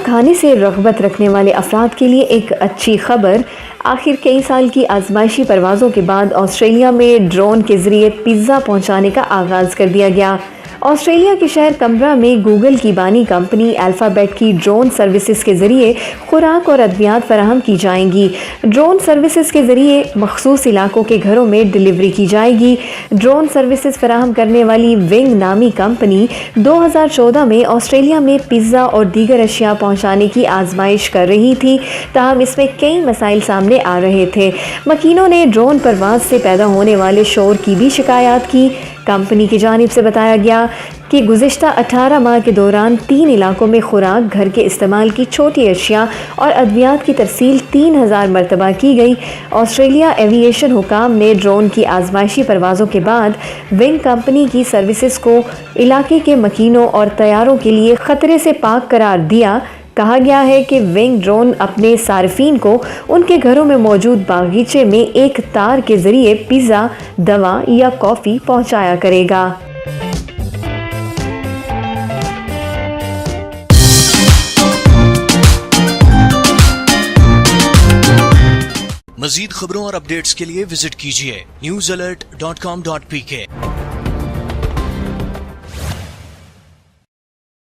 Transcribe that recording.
کھانے سے رغبت رکھنے والے افراد کے لیے ایک اچھی خبر۔ آخر کئی سال کی آزمائشی پروازوں کے بعد آسٹریلیا میں ڈرون کے ذریعے پیزا پہنچانے کا آغاز کر دیا گیا۔ آسٹریلیا کے شہر کمبرا میں گوگل کی بانی کمپنی الفابیٹ کی ڈرون سروسز کے ذریعے خوراک اور ادویات فراہم کی جائیں گی۔ ڈرون سروسز کے ذریعے مخصوص علاقوں کے گھروں میں ڈیلیوری کی جائے گی۔ ڈرون سروسز فراہم کرنے والی ونگ نامی کمپنی 2014 میں آسٹریلیا میں پیزا اور دیگر اشیاء پہنچانے کی آزمائش کر رہی تھی، تاہم اس میں کئی مسائل سامنے آ رہے تھے۔ مکینوں نے ڈرون پرواز سے پیدا ہونے والے شور کی بھی شکایات کی۔ کمپنی کی جانب سے بتایا گیا کہ گزشتہ 18 ماہ کے دوران 3 علاقوں میں خوراک، گھر کے استعمال کی چھوٹی اشیاء اور ادویات کی ترسیل 3000 مرتبہ کی گئی۔ آسٹریلیا ایوی ایشن حکام نے ڈرون کی آزمائشی پروازوں کے بعد ونگ کمپنی کی سروسز کو علاقے کے مکینوں اور طیاروں کے لیے خطرے سے پاک قرار دیا۔ کہا گیا ہے کہ ونگ ڈرون اپنے صارفین کو ان کے گھروں میں موجود باغیچے میں ایک تار کے ذریعے پیزا، دوا یا کافی پہنچایا کرے گا۔ مزید خبروں اور اپڈیٹس کے لیے وزٹ کیجیے newsalert.com.pk